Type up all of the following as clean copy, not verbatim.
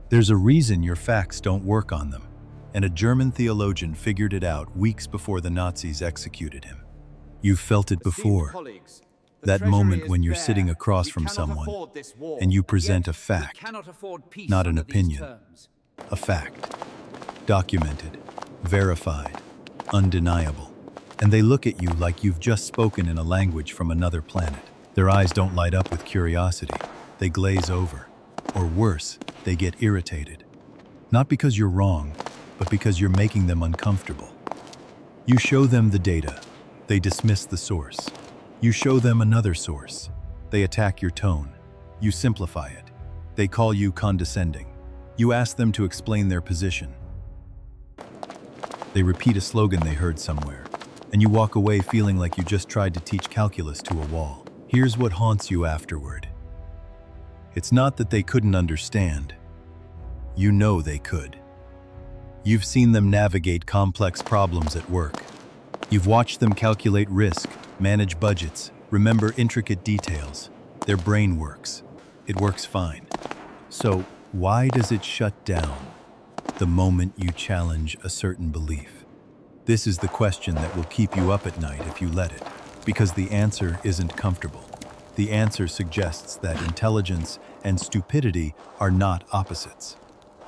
There's a reason your facts don't work on them, and a German theologian figured it out weeks before the Nazis executed him. You've felt it before, that moment when you're sitting across from someone and you present a fact, not an opinion, a fact, documented, verified, undeniable, and they look at you like you've just spoken in a language from another planet. Their eyes don't light up with curiosity, they glaze over, or worse, they get irritated. Not because you're wrong, but because you're making them uncomfortable. You show them the data, they dismiss the source. You show them another source, they attack your tone. You simplify it, they call you condescending. You ask them to explain their position. They repeat a slogan they heard somewhere, and you walk away feeling like you just tried to teach calculus to a wall. Here's what haunts you afterward. It's not that they couldn't understand. You know they could. You've seen them navigate complex problems at work. You've watched them calculate risk, manage budgets, remember intricate details. Their brain works. It works fine. So why does it shut down the moment you challenge a certain belief? This is the question that will keep you up at night if you let it, because the answer isn't comfortable. The answer suggests that intelligence and stupidity are not opposites.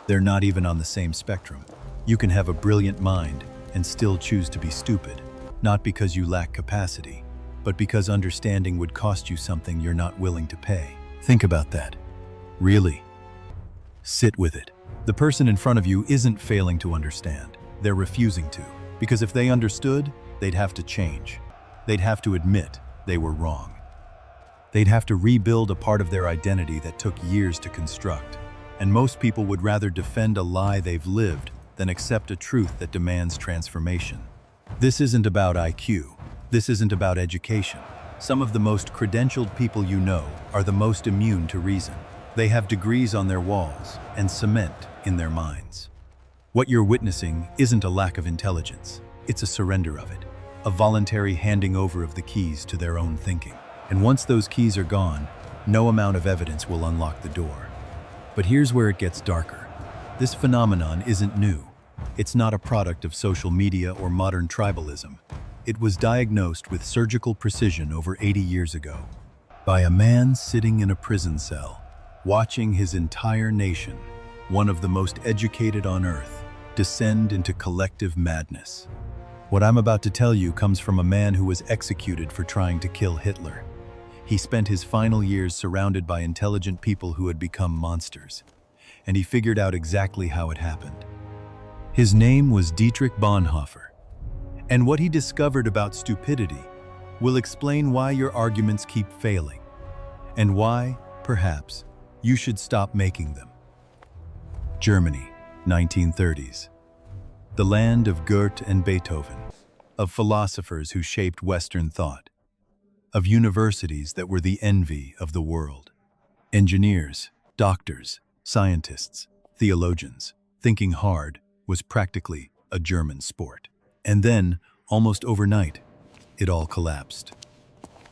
They're not even on the same spectrum. You can have a brilliant mind and still choose to be stupid, not because you lack capacity, but because understanding would cost you something you're not willing to pay. Think about that. Really. Sit with it. The person in front of you isn't failing to understand. They're refusing to. Because if they understood, they'd have to change. They'd have to admit they were wrong. They'd have to rebuild a part of their identity that took years to construct. And most people would rather defend a lie they've lived than accept a truth that demands transformation. This isn't about IQ. This isn't about education. Some of the most credentialed people you know are the most immune to reason. They have degrees on their walls and cement in their minds. What you're witnessing isn't a lack of intelligence. It's a surrender of it, a voluntary handing over of the keys to their own thinking. And once those keys are gone, no amount of evidence will unlock the door. But here's where it gets darker. This phenomenon isn't new. It's not a product of social media or modern tribalism. It was diagnosed with surgical precision over 80 years ago by a man sitting in a prison cell, watching his entire nation, one of the most educated on earth, descend into collective madness. What I'm about to tell you comes from a man who was executed for trying to kill Hitler. He spent his final years surrounded by intelligent people who had become monsters, and he figured out exactly how it happened. His name was Dietrich Bonhoeffer, and what he discovered about stupidity will explain why your arguments keep failing, and why, perhaps, you should stop making them. Germany, 1930s. The land of Goethe and Beethoven, of philosophers who shaped Western thought, of universities that were the envy of the world. Engineers, doctors, scientists, theologians. Thinking hard was practically a German sport. And then, almost overnight, it all collapsed.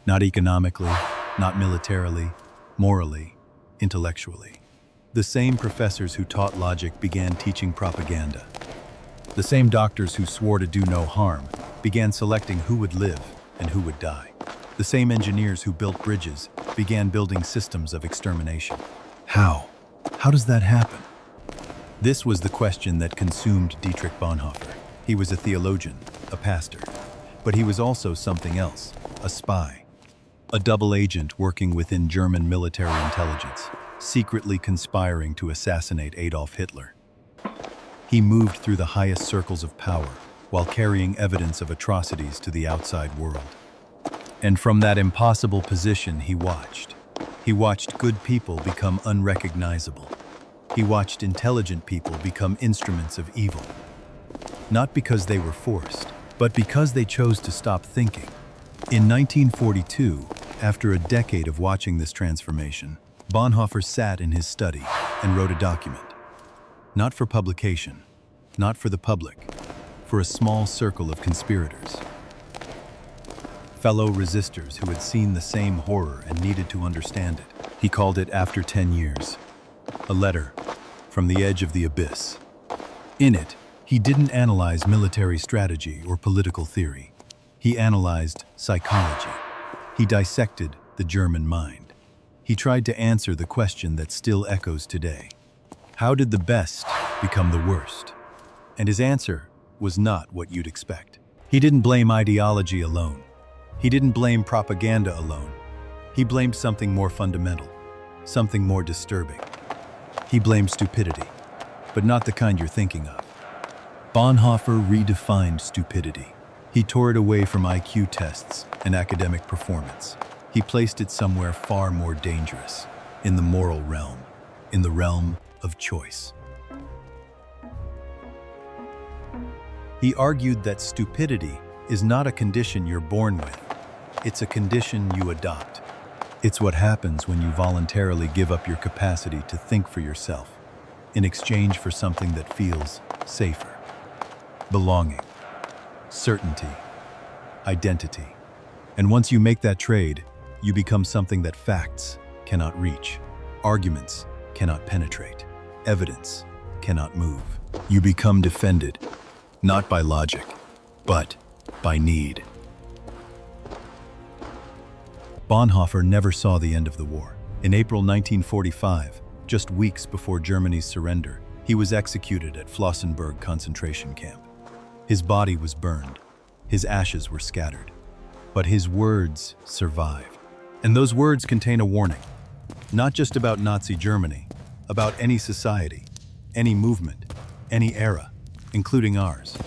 Not economically, not militarily, morally, intellectually. The same professors who taught logic began teaching propaganda. The same doctors who swore to do no harm began selecting who would live and who would die. The same engineers who built bridges began building systems of extermination. How? How does that happen? This was the question that consumed Dietrich Bonhoeffer. He was a theologian, a pastor, but he was also something else, a spy, a double agent working within German military intelligence, secretly conspiring to assassinate Adolf Hitler. He moved through the highest circles of power while carrying evidence of atrocities to the outside world. And from that impossible position, he watched. He watched good people become unrecognizable. He watched intelligent people become instruments of evil. Not because they were forced, but because they chose to stop thinking. In 1942, after a decade of watching this transformation, Bonhoeffer sat in his study and wrote a document. Not for publication, not for the public, for a small circle of conspirators. Fellow resistors who had seen the same horror and needed to understand it. He called it After 10 Years. A letter from the edge of the abyss. In it, he didn't analyze military strategy or political theory. He analyzed psychology. He dissected the German mind. He tried to answer the question that still echoes today. How did the best become the worst? And his answer was not what you'd expect. He didn't blame ideology alone. He didn't blame propaganda alone. He blamed something more fundamental, something more disturbing. He blamed stupidity, but not the kind you're thinking of. Bonhoeffer redefined stupidity. He tore it away from IQ tests and academic performance. He placed it somewhere far more dangerous, in the moral realm, in the realm of choice. He argued that stupidity is not a condition you're born with. It's a condition you adopt. It's what happens when you voluntarily give up your capacity to think for yourself in exchange for something that feels safer. Belonging, certainty, identity. And once you make that trade, you become something that facts cannot reach, arguments cannot penetrate, evidence cannot move. You become defended, not by logic, but by need. Bonhoeffer never saw the end of the war. In April 1945, just weeks before Germany's surrender, he was executed at Flossenburg concentration camp. His body was burned. His ashes were scattered. But his words survived. And those words contain a warning, not just about Nazi Germany, about any society, any movement, any era, including ours.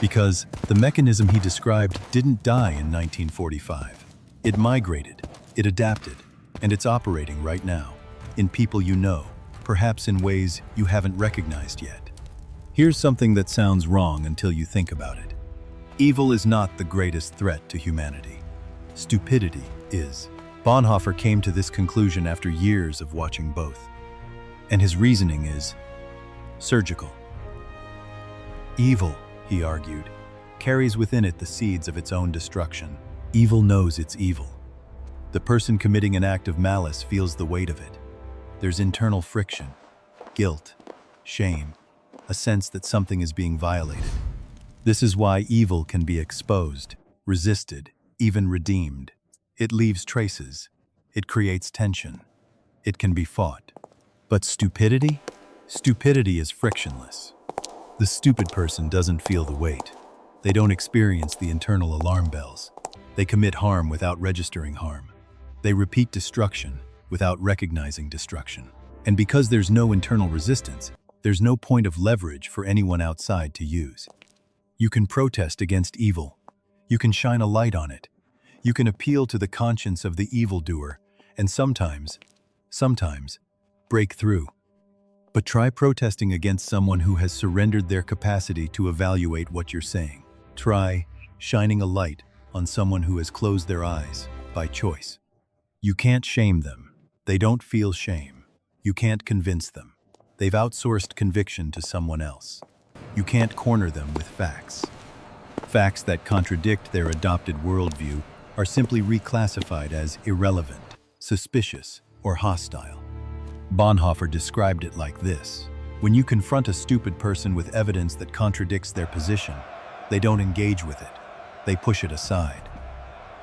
Because the mechanism he described didn't die in 1945. It migrated, it adapted, and it's operating right now, in people you know, perhaps in ways you haven't recognized yet. Here's something that sounds wrong until you think about it. Evil is not the greatest threat to humanity. Stupidity is. Bonhoeffer came to this conclusion after years of watching both. And his reasoning is surgical. Evil, he argued, carries within it the seeds of its own destruction. Evil knows it's evil. The person committing an act of malice feels the weight of it. There's internal friction, guilt, shame, a sense that something is being violated. This is why evil can be exposed, resisted, even redeemed. It leaves traces. It creates tension. It can be fought. But stupidity? Stupidity is frictionless. The stupid person doesn't feel the weight. They don't experience the internal alarm bells. They commit harm without registering harm. They repeat destruction without recognizing destruction. And because there's no internal resistance, there's no point of leverage for anyone outside to use. You can protest against evil. You can shine a light on it. You can appeal to the conscience of the evildoer, and sometimes, break through. But try protesting against someone who has surrendered their capacity to evaluate what you're saying. Try shining a light on someone who has closed their eyes by choice. You can't shame them. They don't feel shame. You can't convince them. They've outsourced conviction to someone else. You can't corner them with facts. Facts that contradict their adopted worldview are simply reclassified as irrelevant, suspicious, or hostile. Bonhoeffer described it like this: when you confront a stupid person with evidence that contradicts their position, they don't engage with it. They push it aside.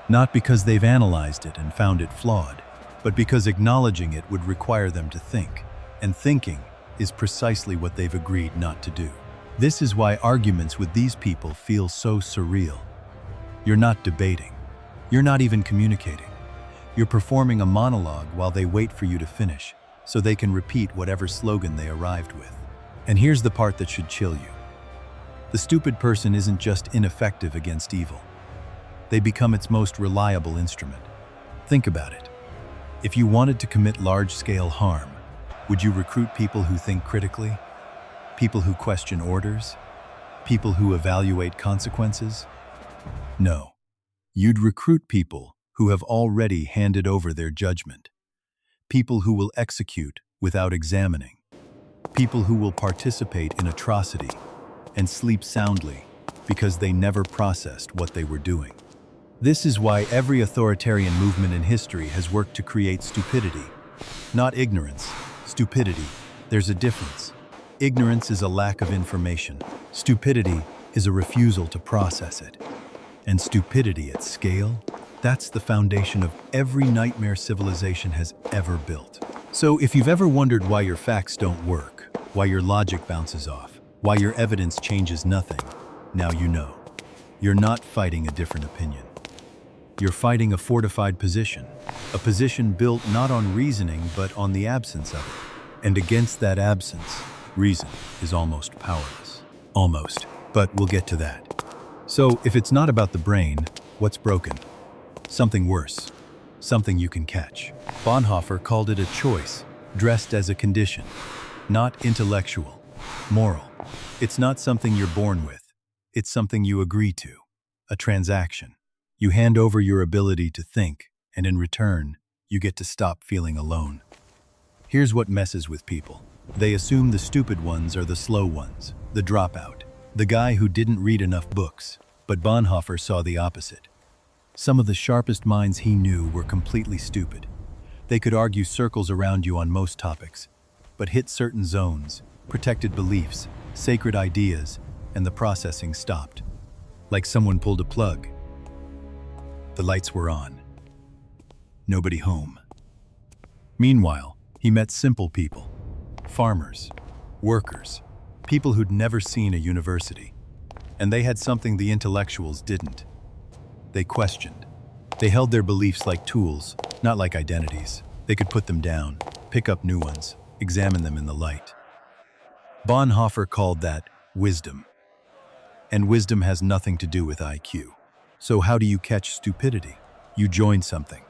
Not because they've analyzed it and found it flawed, but because acknowledging it would require them to think. And thinking is precisely what they've agreed not to do. This is why arguments with these people feel so surreal. You're not debating. You're not even communicating. You're performing a monologue while they wait for you to finish, so they can repeat whatever slogan they arrived with. And here's the part that should chill you. The stupid person isn't just ineffective against evil. They become its most reliable instrument. Think about it. If you wanted to commit large-scale harm, would you recruit people who think critically? People who question orders? People who evaluate consequences? No. You'd recruit people who have already handed over their judgment. People who will execute without examining. People who will participate in atrocity and sleep soundly because they never processed what they were doing. This is why every authoritarian movement in history has worked to create stupidity. Not ignorance, stupidity, There's a difference. Ignorance is a lack of information. Stupidity is a refusal to process it. And stupidity at scale, that's the foundation of every nightmare civilization has ever built. So if you've ever wondered why your facts don't work, why your logic bounces off, why your evidence changes nothing, now you know. You're not fighting a different opinion. You're fighting a fortified position, a position built not on reasoning but on the absence of it. And against that absence, reason is almost powerless. Almost, but we'll get to that. So if it's not about the brain, what's broken? Something worse, something you can catch. Bonhoeffer called it a choice, dressed as a condition, not intellectual, moral. It's not something you're born with, it's something you agree to, a transaction. You hand over your ability to think, and in return, you get to stop feeling alone. Here's what messes with people. They assume the stupid ones are the slow ones, the dropout, the guy who didn't read enough books. But Bonhoeffer saw the opposite. Some of the sharpest minds he knew were completely stupid. They could argue circles around you on most topics, but hit certain zones, protected beliefs, sacred ideas, and the processing stopped. Like someone pulled a plug. The lights were on. Nobody home. Meanwhile, he met simple people. Farmers, workers, people who'd never seen a university. And they had something the intellectuals didn't. They questioned. They held their beliefs like tools, not like identities. They could put them down, pick up new ones, examine them in the light. Bonhoeffer called that wisdom. And wisdom has nothing to do with IQ. So how do you catch stupidity? You join something.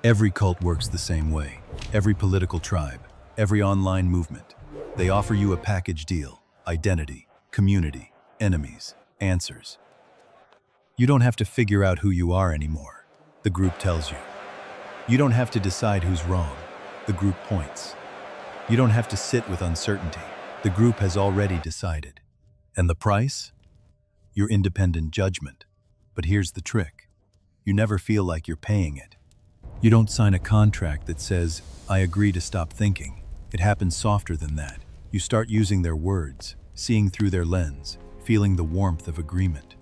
Every cult works the same way. Every political tribe, every online movement. They offer you a package deal, identity, community, enemies, answers. You don't have to figure out who you are anymore. The group tells you. You don't have to decide who's wrong. The group points. You don't have to sit with uncertainty. The group has already decided. And the price? Your independent judgment. But here's the trick. You never feel like you're paying it. You don't sign a contract that says, I agree to stop thinking. It happens softer than that. You start using their words, seeing through their lens, feeling the warmth of agreement.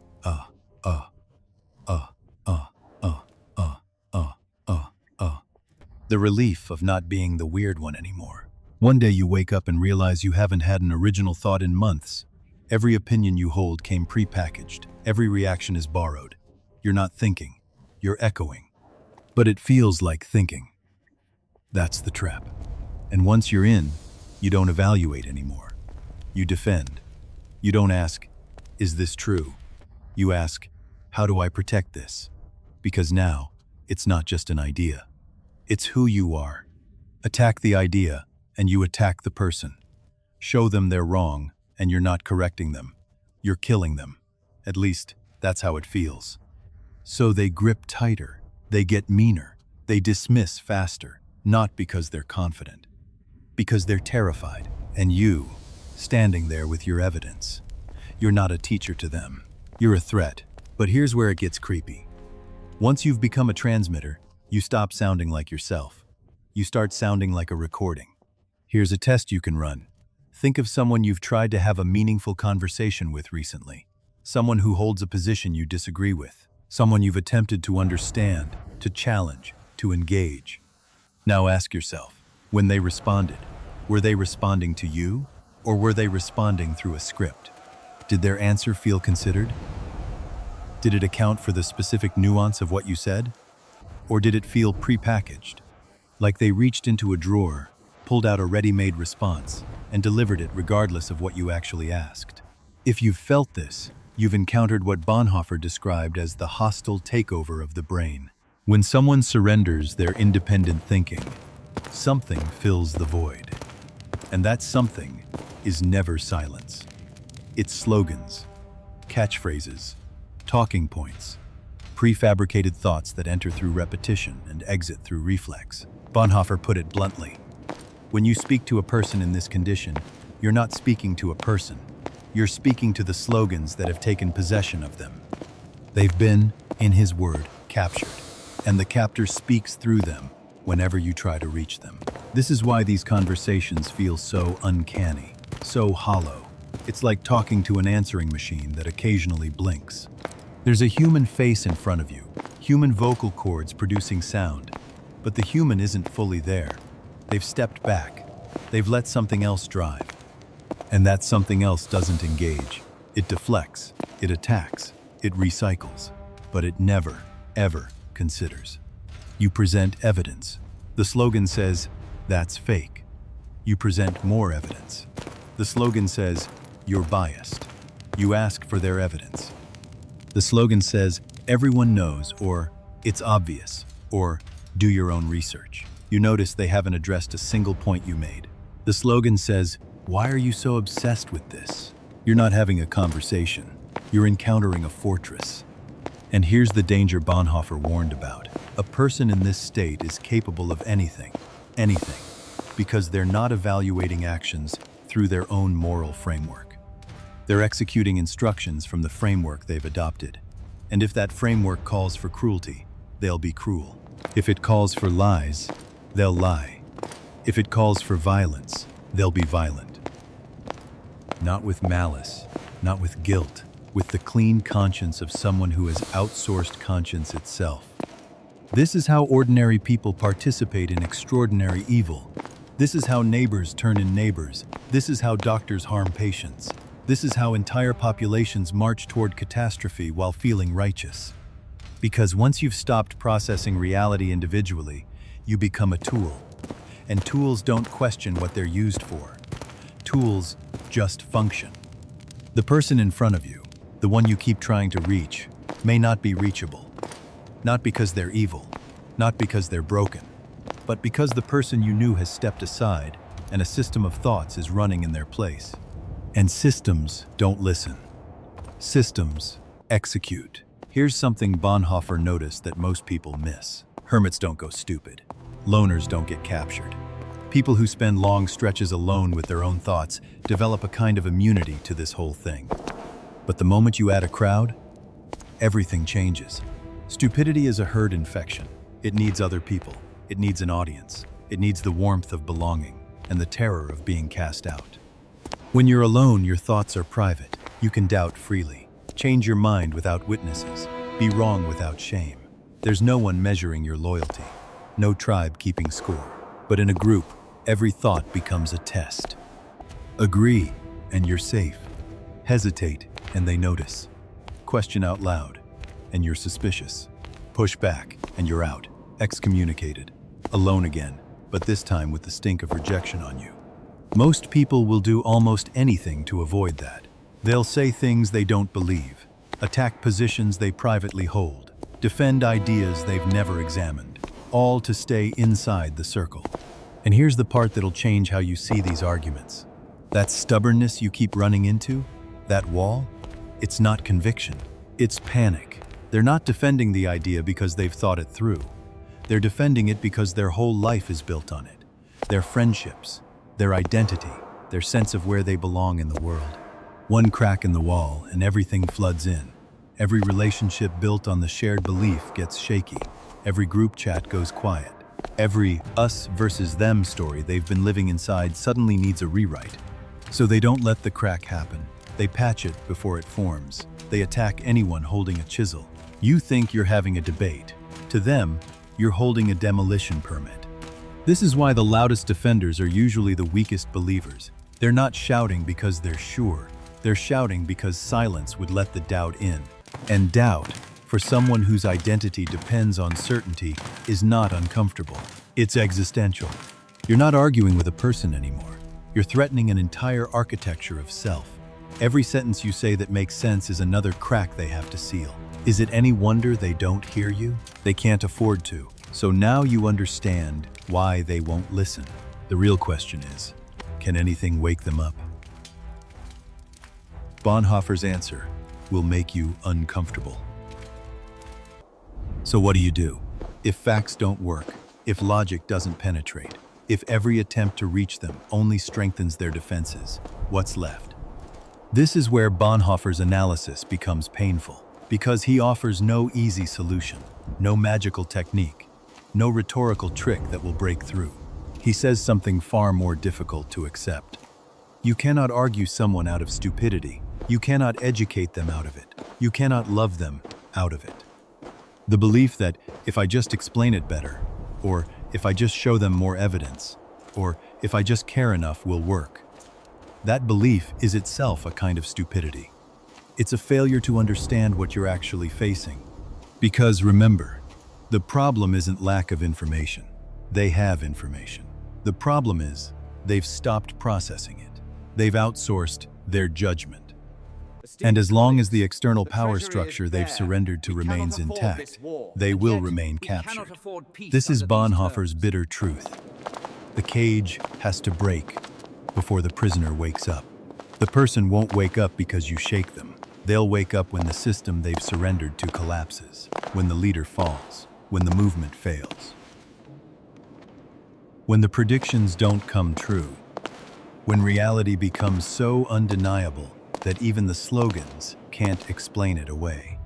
The relief of not being the weird one anymore. One day you wake up and realize you haven't had an original thought in months. Every opinion you hold came pre-packaged. Every reaction is borrowed. You're not thinking, you're echoing. But it feels like thinking. That's the trap. And once you're in, you don't evaluate anymore. You defend. You don't ask, is this true? You ask, how do I protect this? Because now, it's not just an idea. It's who you are. Attack the idea, and you attack the person. Show them they're wrong, and you're not correcting them. You're killing them. At least, that's how it feels. So they grip tighter. They get meaner. They dismiss faster. Not because they're confident. Because they're terrified. And you, standing there with your evidence. You're not a teacher to them. You're a threat. But here's where it gets creepy. Once you've become a transmitter, you stop sounding like yourself. You start sounding like a recording. Here's a test you can run. Think of someone you've tried to have a meaningful conversation with recently. Someone who holds a position you disagree with. Someone you've attempted to understand, to challenge, to engage. Now ask yourself, when they responded, were they responding to you, or were they responding through a script? Did their answer feel considered? Did it account for the specific nuance of what you said? Or did it feel prepackaged? Like they reached into a drawer, pulled out a ready-made response, and delivered it regardless of what you actually asked. If you've felt this, you've encountered what Bonhoeffer described as the hostile takeover of the brain. When someone surrenders their independent thinking, something fills the void. And that something is never silence. It's slogans, catchphrases, talking points, prefabricated thoughts that enter through repetition and exit through reflex. Bonhoeffer put it bluntly. When you speak to a person in this condition, you're not speaking to a person. You're speaking to the slogans that have taken possession of them. They've been, in his word, captured. And the captor speaks through them whenever you try to reach them. This is why these conversations feel so uncanny, so hollow. It's like talking to an answering machine that occasionally blinks. There's a human face in front of you, human vocal cords producing sound, but the human isn't fully there. They've stepped back. They've let something else drive. And that something else doesn't engage. It deflects, it attacks, it recycles, but it never, ever considers. You present evidence. The slogan says, "That's fake." You present more evidence. The slogan says, "You're biased." You ask for their evidence. The slogan says, "Everyone knows," or "It's obvious," or "Do your own research." You notice they haven't addressed a single point you made. The slogan says, "Why are you so obsessed with this?" You're not having a conversation. You're encountering a fortress. And here's the danger Bonhoeffer warned about. A person in this state is capable of anything, because they're not evaluating actions through their own moral framework. They're executing instructions from the framework they've adopted. And if that framework calls for cruelty, they'll be cruel. If it calls for lies, they'll lie. If it calls for violence, they'll be violent. Not with malice, not with guilt, with the clean conscience of someone who has outsourced conscience itself. This is how ordinary people participate in extraordinary evil. This is how neighbors turn in neighbors. This is how doctors harm patients. This is how entire populations march toward catastrophe while feeling righteous. Because once you've stopped processing reality individually, you become a tool. And tools don't question what they're used for. Tools just function. The person in front of you, the one you keep trying to reach, may not be reachable. Not because they're evil, not because they're broken, but because the person you knew has stepped aside and a system of thoughts is running in their place. And systems don't listen. Systems execute. Here's something Bonhoeffer noticed that most people miss. Hermits don't go stupid. Loners don't get captured. People who spend long stretches alone with their own thoughts develop a kind of immunity to this whole thing. But the moment you add a crowd, everything changes. Stupidity is a herd infection. It needs other people. It needs an audience. It needs the warmth of belonging and the terror of being cast out. When you're alone, your thoughts are private. You can doubt freely. Change your mind without witnesses. Be wrong without shame. There's no one measuring your loyalty. No tribe keeping score. But in a group, every thought becomes a test. Agree, and you're safe. Hesitate, and they notice. Question out loud, and you're suspicious. Push back, and you're out. Excommunicated. Alone again, but this time with the stink of rejection on you. Most people will do almost anything to avoid that. They'll say things they don't believe, attack positions they privately hold, defend ideas they've never examined, all to stay inside the circle. And here's the part that'll change how you see these arguments. That stubbornness you keep running into, that wall, it's not conviction, it's panic. They're not defending the idea because they've thought it through. They're defending it because their whole life is built on it. Their friendships, their identity, their sense of where they belong in the world. One crack in the wall and everything floods in. Every relationship built on the shared belief gets shaky. Every group chat goes quiet. Every us versus them story they've been living inside suddenly needs a rewrite. So they don't let the crack happen. They patch it before it forms. They attack anyone holding a chisel. You think you're having a debate. To them, you're holding a demolition permit. This is why the loudest defenders are usually the weakest believers. They're not shouting because they're sure. They're shouting because silence would let the doubt in. And doubt, for someone whose identity depends on certainty, is not uncomfortable. It's existential. You're not arguing with a person anymore. You're threatening an entire architecture of self. Every sentence you say that makes sense is another crack they have to seal. Is it any wonder they don't hear you? They can't afford to. So now you understand why they won't listen. The real question is, can anything wake them up? Bonhoeffer's answer will make you uncomfortable. So what do? If facts don't work, if logic doesn't penetrate, if every attempt to reach them only strengthens their defenses, what's left? This is where Bonhoeffer's analysis becomes painful, because he offers no easy solution, no magical technique. no rhetorical trick that will break through. He says something far more difficult to accept. You cannot argue someone out of stupidity. You cannot educate them out of it. You cannot love them out of it. The belief that if I just explain it better, or if I just show them more evidence, or if I just care enough will work. That belief is itself a kind of stupidity. It's a failure to understand what you're actually facing. Because remember, the problem isn't lack of information. They have information. The problem is they've stopped processing it. They've outsourced their judgment. And as long as the external power structure they've surrendered to remains intact, they will remain captured. This is Bonhoeffer's bitter truth. The cage has to break before the prisoner wakes up. The person won't wake up because you shake them. They'll wake up when the system they've surrendered to collapses, when the leader falls, when the movement fails. When the predictions don't come true, when reality becomes so undeniable that even the slogans can't explain it away.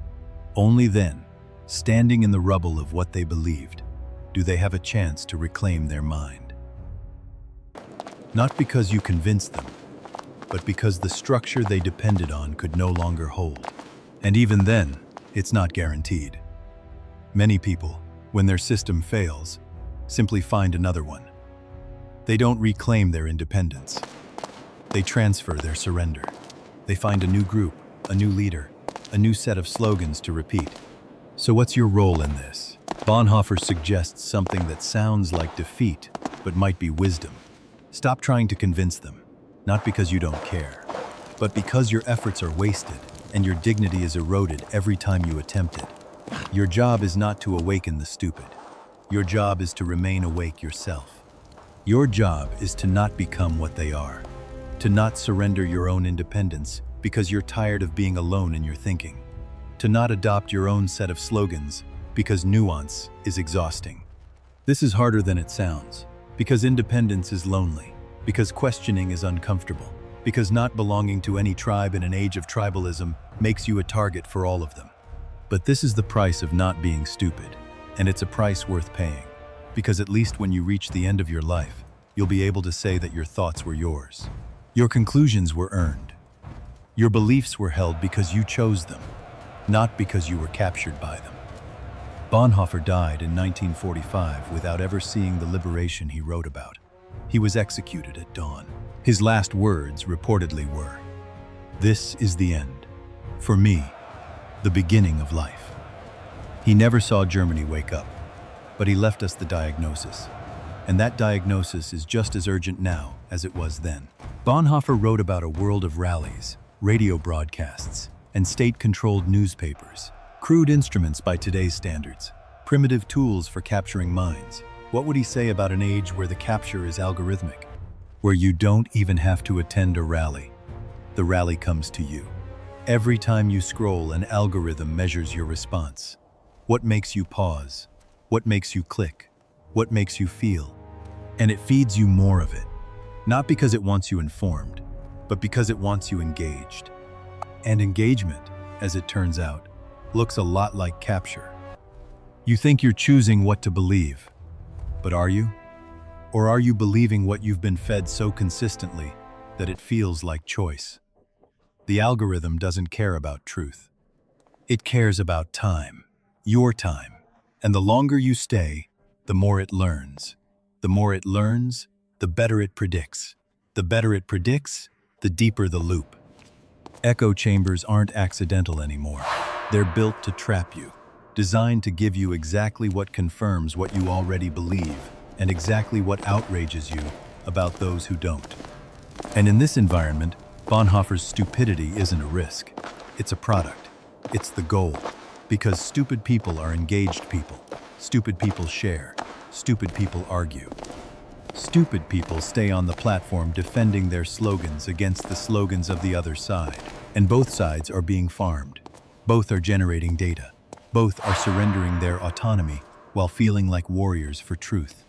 Only then, standing in the rubble of what they believed, do they have a chance to reclaim their mind. Not because you convinced them, but because the structure they depended on could no longer hold. And even then, it's not guaranteed. Many people, when their system fails, simply find another one. They don't reclaim their independence. They transfer their surrender. They find a new group, a new leader, a new set of slogans to repeat. So what's your role in this? Bonhoeffer suggests something that sounds like defeat, but might be wisdom. Stop trying to convince them, not because you don't care, but because your efforts are wasted and your dignity is eroded every time you attempt it. Your job is not to awaken the stupid. Your job is to remain awake yourself. Your job is to not become what they are, to not surrender your own independence because you're tired of being alone in your thinking, to not adopt your own set of slogans because nuance is exhausting. This is harder than it sounds, because independence is lonely, because questioning is uncomfortable, because not belonging to any tribe in an age of tribalism makes you a target for all of them. But this is the price of not being stupid, and it's a price worth paying, because at least when you reach the end of your life, you'll be able to say that your thoughts were yours. Your conclusions were earned. Your beliefs were held because you chose them, not because you were captured by them. Bonhoeffer died in 1945 without ever seeing the liberation he wrote about. He was executed at dawn. His last words reportedly were, "This is the end. For me, the beginning of life." He never saw Germany wake up, but he left us the diagnosis. And that diagnosis is just as urgent now as it was then. Bonhoeffer wrote about a world of rallies, radio broadcasts, and state-controlled newspapers, crude instruments by today's standards, primitive tools for capturing minds. What would he say about an age where the capture is algorithmic, where you don't even have to attend a rally? The rally comes to you. Every time you scroll, an algorithm measures your response. What makes you pause? What makes you click? What makes you feel? And it feeds you more of it. Not because it wants you informed, but because it wants you engaged. And engagement, as it turns out, looks a lot like capture. You think you're choosing what to believe, but are you? Or are you believing what you've been fed so consistently that it feels like choice? The algorithm doesn't care about truth. It cares about time, your time. And the longer you stay, the more it learns. The more it learns, the better it predicts. The better it predicts, the deeper the loop. Echo chambers aren't accidental anymore. They're built to trap you, designed to give you exactly what confirms what you already believe and exactly what outrages you about those who don't. And in this environment, Bonhoeffer's stupidity isn't a risk. It's a product. It's the goal. Because stupid people are engaged people. Stupid people share. Stupid people argue. Stupid people stay on the platform defending their slogans against the slogans of the other side. And both sides are being farmed. Both are generating data. Both are surrendering their autonomy while feeling like warriors for truth.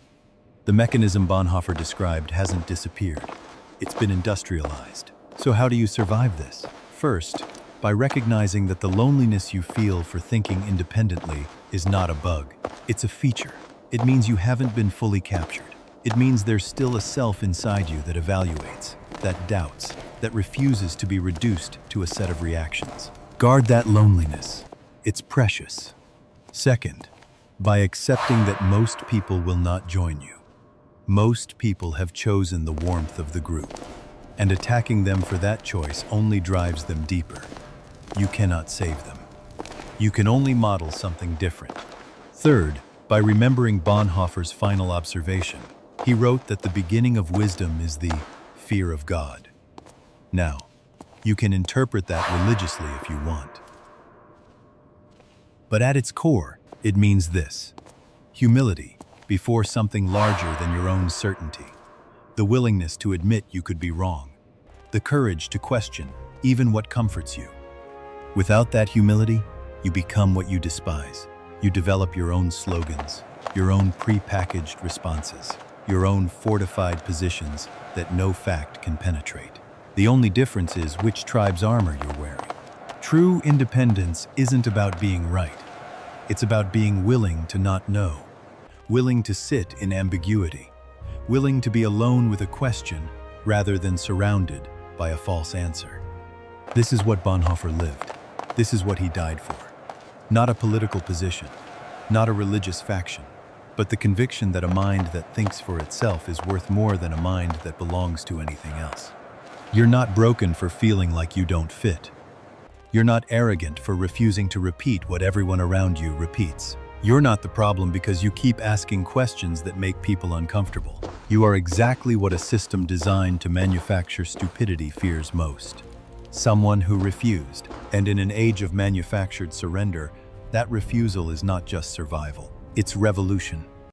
The mechanism Bonhoeffer described hasn't disappeared. It's been industrialized. So how do you survive this? First, by recognizing that the loneliness you feel for thinking independently is not a bug. It's a feature. It means you haven't been fully captured. It means there's still a self inside you that evaluates, that doubts, that refuses to be reduced to a set of reactions. Guard that loneliness. It's precious. Second, by accepting that most people will not join you. Most people have chosen the warmth of the group, and attacking them for that choice only drives them deeper. You cannot save them. You can only model something different. Third, by remembering Bonhoeffer's final observation, he wrote that the beginning of wisdom is the fear of God. Now, you can interpret that religiously if you want. But at its core, it means this: humility before something larger than your own certainty, the willingness to admit you could be wrong, the courage to question even what comforts you. Without that humility, you become what you despise. You develop your own slogans, your own pre-packaged responses, your own fortified positions that no fact can penetrate. The only difference is which tribe's armor you're wearing. True independence isn't about being right. It's about being willing to not know, willing to sit in ambiguity, willing to be alone with a question rather than surrounded by a false answer. This is what Bonhoeffer lived. This is what he died for. Not a political position, not a religious faction, but the conviction that a mind that thinks for itself is worth more than a mind that belongs to anything else. You're not broken for feeling like you don't fit. You're not arrogant for refusing to repeat what everyone around you repeats. You're not the problem because you keep asking questions that make people uncomfortable. You are exactly what a system designed to manufacture stupidity fears most. Someone who refused. And in an age of manufactured surrender, that refusal is not just survival, it's revolution.